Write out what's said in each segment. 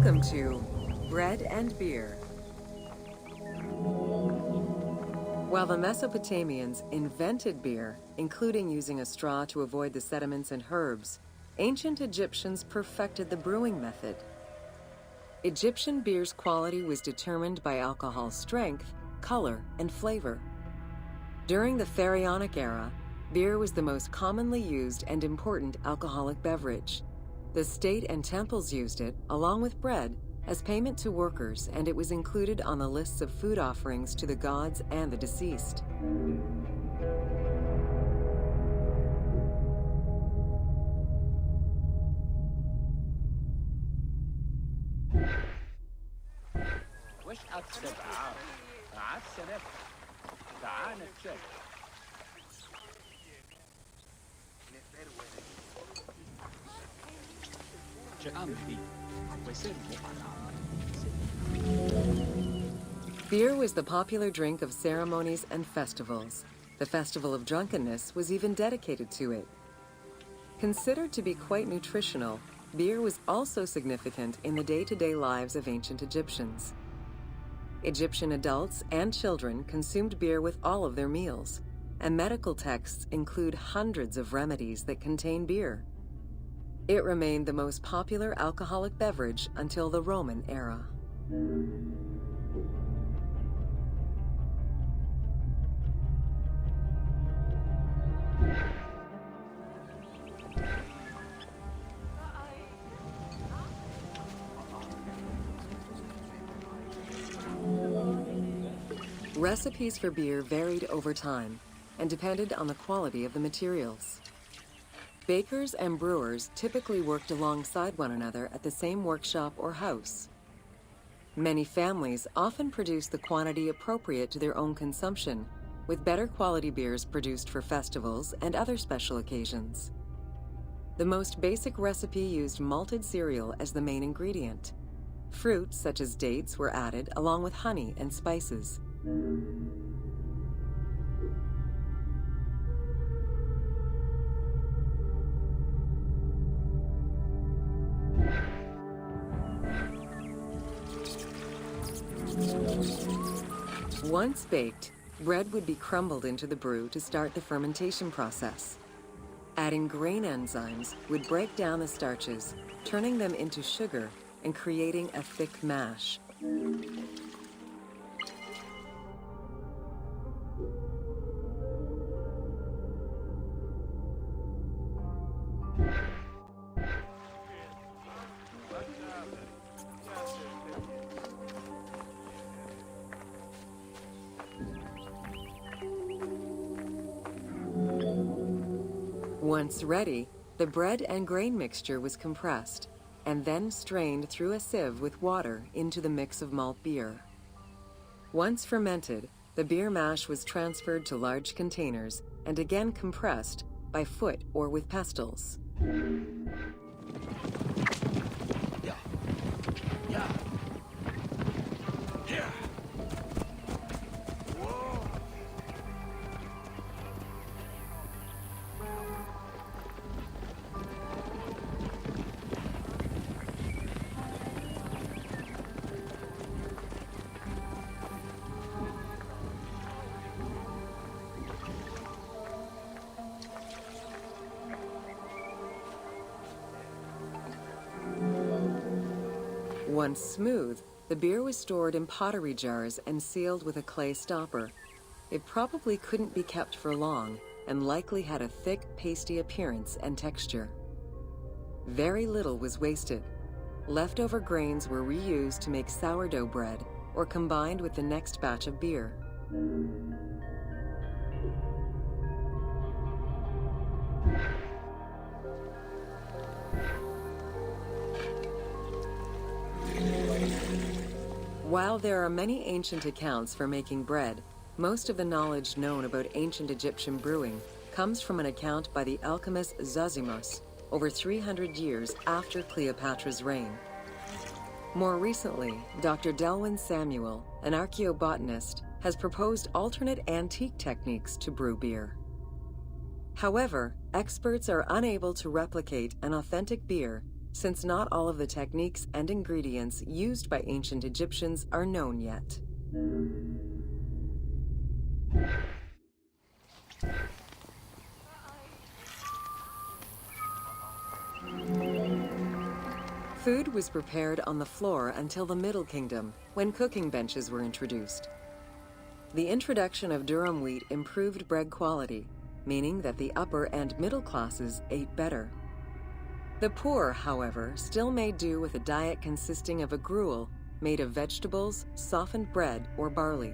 Welcome to Bread and Beer. While the Mesopotamians invented beer, including using a straw to avoid the sediments and herbs, ancient Egyptians perfected the brewing method. Egyptian beer's quality was determined by alcohol strength, color, and flavor. During the Pharaonic era, beer was the most commonly used and important alcoholic beverage. The state and temples used it, along with bread, as payment to workers, and it was included on the lists of food offerings to the gods and the deceased. Beer was the popular drink of ceremonies and festivals. The Festival of Drunkenness was even dedicated to it. Considered to be quite nutritional, beer was also significant in the day-to-day lives of ancient Egyptians. Egyptian adults and children consumed beer with all of their meals, and medical texts include hundreds of remedies that contain beer. It remained the most popular alcoholic beverage until the Roman era. Recipes for beer varied over time and depended on the quality of the materials. Bakers and brewers typically worked alongside one another at the same workshop or house. Many families often produced the quantity appropriate to their own consumption, with better quality beers produced for festivals and other special occasions. The most basic recipe used malted cereal as the main ingredient. Fruits such as dates were added along with honey and spices. Once baked, bread would be crumbled into the brew to start the fermentation process. Adding grain enzymes would break down the starches, turning them into sugar and creating a thick mash. Once ready, the bread and grain mixture was compressed and then strained through a sieve with water into the mix of malt beer. Once fermented, the beer mash was transferred to large containers and again compressed by foot or with pestles. Once smooth, the beer was stored in pottery jars and sealed with a clay stopper. It probably couldn't be kept for long and likely had a thick, pasty appearance and texture. Very little was wasted. Leftover grains were reused to make sourdough bread or combined with the next batch of beer. While there are many ancient accounts for making bread, most of the knowledge known about ancient Egyptian brewing comes from an account by the alchemist Zosimus over 300 years after Cleopatra's reign. More recently, Dr. Delwyn Samuel, an archaeobotanist, has proposed alternate antique techniques to brew beer. However, experts are unable to replicate an authentic beer since not all of the techniques and ingredients used by ancient Egyptians are known yet. Food was prepared on the floor until the Middle Kingdom, when cooking benches were introduced. The introduction of durum wheat improved bread quality, meaning that the upper and middle classes ate better. The poor, however, still made do with a diet consisting of a gruel made of vegetables, softened bread, or barley.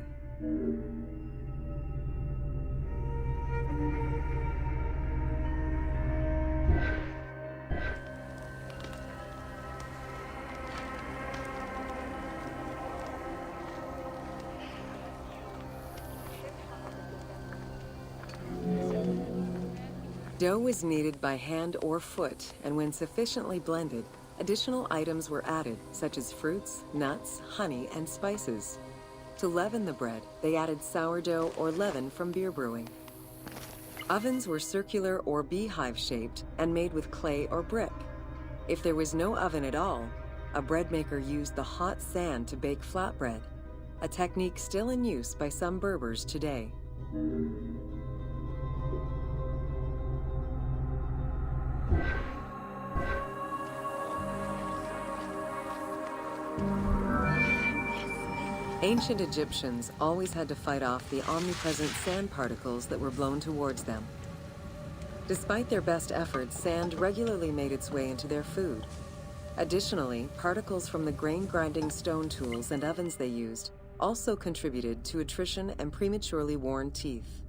Dough was kneaded by hand or foot, and when sufficiently blended, additional items were added, such as fruits, nuts, honey, and spices. To leaven the bread, they added sourdough or leaven from beer brewing. Ovens were circular or beehive-shaped and made with clay or brick. If there was no oven at all, a bread maker used the hot sand to bake flatbread, a technique still in use by some Berbers today. Ancient Egyptians always had to fight off the omnipresent sand particles that were blown towards them. Despite their best efforts, sand regularly made its way into their food. Additionally, particles from the grain-grinding stone tools and ovens they used also contributed to attrition and prematurely worn teeth.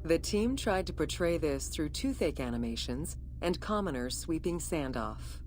The team tried to portray this through toothache animations and commoners sweeping sand off.